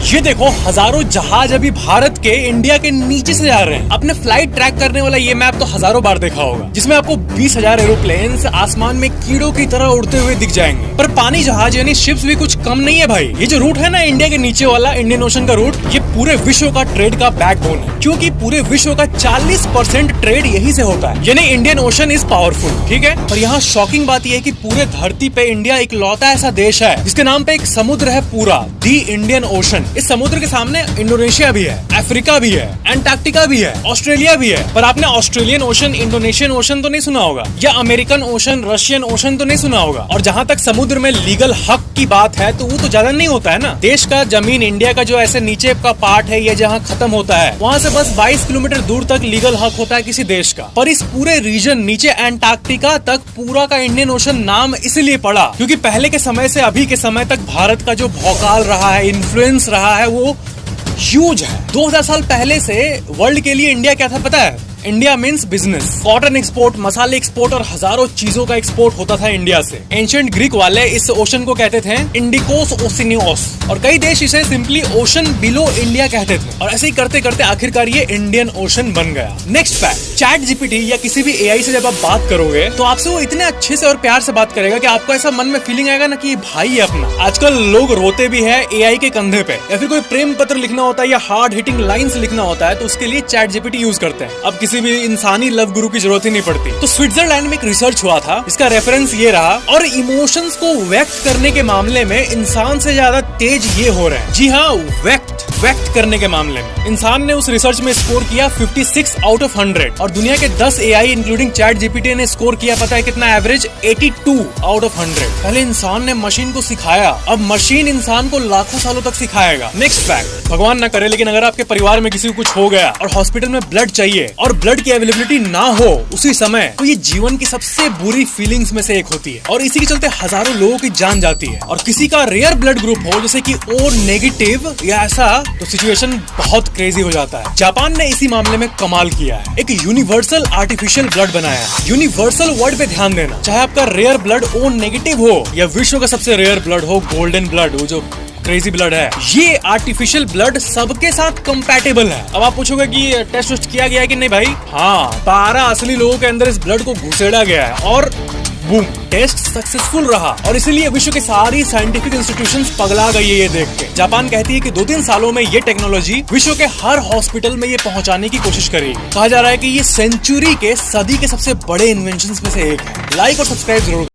ये देखो हजारों जहाज अभी भारत के इंडिया के नीचे से जा रहे हैं। अपने फ्लाइट ट्रैक करने वाला ये मैप तो हजारों बार देखा होगा, जिसमें आपको 20,000 एरोप्लेन्स आसमान में कीड़ों की तरह उड़ते हुए दिख जाएंगे। पर पानी जहाज यानी शिप्स भी कुछ कम नहीं है भाई। ये जो रूट है ना इंडिया के नीचे वाला इंडियन ओशन का रूट, ये पूरे विश्व का ट्रेड का बैकबोन है, क्योंकि पूरे विश्व का 40% ट्रेड यही से होता है। यानी इंडियन ओशन इज पावरफुल, ठीक है। पर यहाँ शॉकिंग बात यह है कि पूरे धरती पे इंडिया एक लौता ऐसा देश है जिसके नाम पे एक समुद्र है पूरा, दी इंडियन ओशन। इस समुद्र के सामने इंडोनेशिया भी है, अफ्रीका भी है, एंटार्क्टिका भी है, ऑस्ट्रेलिया भी है। पर आपने ऑस्ट्रेलियन ओशन, इंडोनेशियन ओशन तो नहीं सुना होगा, या अमेरिकन ओशन, रशियन ओशन तो नहीं सुना होगा। और जहाँ तक समुद्र में लीगल हक की बात है तो वो तो ज्यादा नहीं होता है ना। देश का जमीन, इंडिया का जो ऐसे नीचे का पार्ट है, ये जहाँ खत्म होता है वहाँ से बस 22 किलोमीटर दूर तक लीगल हक होता है किसी देश का। पर इस पूरे रीजन नीचे एंटार्क्टिका तक पूरा का इंडियन ओशन नाम इसलिए पड़ा क्योंकि पहले के समय से अभी के समय तक भारत का जो भौकाल रहा है, इन्फ्लुएंस रहा है, वो ह्यूज है। 2000 साल पहले से वर्ल्ड के लिए इंडिया क्या था पता है? India means business. Cotton export, मसाले एक्सपोर्ट और हजारों चीजों का एक्सपोर्ट होता था इंडिया से। एंशिएंट ग्रीक वाले इस ओशन को कहते थे इंडिकोस ओशिनियोस, और कई देश इसे सिंपली ओशन बिलो इंडिया कहते थे। और ऐसे ही करते करते आखिरकार ये इंडियन ओशन बन गया। नेक्स्ट फैक्ट, चैट जीपीटी या किसी भी एआई से जब आप बात करोगे तो आपसे वो इतने अच्छे से और प्यार से बात करेगा कि आपको ऐसा मन में फीलिंग आएगा ना कि भाई है अपना। आजकल लोग रोते भी है एआई के कंधे पे, या फिर कोई प्रेम पत्र लिखना होता है या हार्ड हिटिंग लाइंस लिखना होता है तो उसके लिए चैट जीपीटी यूज करते हैं। अब किसी भी इंसानी लव गुरु की जरूरत ही नहीं पड़ती। तो स्विट्जरलैंड में एक रिसर्च हुआ था, इसका रेफरेंस ये रहा, और इमोशंस को व्यक्त करने के मामले में इंसान से ज्यादा तेज ये हो रहे हैं। जी हाँ, व्यक्त करने के मामले में इंसान ने उस रिसर्च में स्कोर किया 56 आउट ऑफ 100, और दुनिया के 10 एआई इंक्लूडिंग चैट जीपीटी ने स्कोर किया पता है कितना? Average 82 out of 100। पहले इंसान ने मशीन को सिखाया, अब मशीन इंसान को लाखों सालों तक सिखाएगा। नेक्स्ट फैक्ट, भगवान ना करे लेकिन अगर आपके परिवार में किसी को कुछ हो गया और हॉस्पिटल में ब्लड चाहिए और ब्लड की अवेलेबिलिटी ना हो उसी समय, तो ये जीवन की सबसे बुरी फीलिंग्स में से एक होती है, और इसी के चलते हजारों लोगों की जान जाती है। और किसी का रेयर ब्लड ग्रुप हो जैसे कि ओ नेगेटिव या ऐसा, तो सिचुएशन बहुत क्रेजी हो जाता है। जापान ने इसी मामले में कमाल किया है, एक यूनिवर्सल आर्टिफिशियल ब्लड बनाया है। यूनिवर्सल वर्ड पे ध्यान देना, चाहे आपका रेयर ब्लड ओ नेगेटिव हो या विश्व का सबसे रेयर ब्लड हो गोल्डन ब्लड, वो जो क्रेजी ब्लड है, ये आर्टिफिशियल ब्लड सबके साथ कंपैटिबल है। अब आप पूछोगे कि टेस्ट किया गया है कि नहीं भाई? हाँ, 12 असली लोगों के अंदर इस ब्लड को घुसेड़ा गया है और बूम, टेस्ट सक्सेसफुल रहा। और इसीलिए विश्व के सारी साइंटिफिक इंस्टीट्यूशंस पगला गई है ये देख के। जापान कहती है कि 2-3 सालों में ये टेक्नोलॉजी विश्व के हर हॉस्पिटल में ये पहुंचाने की कोशिश करेगी। कहा जा रहा है कि ये सेंचुरी के, सदी के सबसे बड़े इन्वेंशंस में से एक है। लाइक और सब्सक्राइब जरूर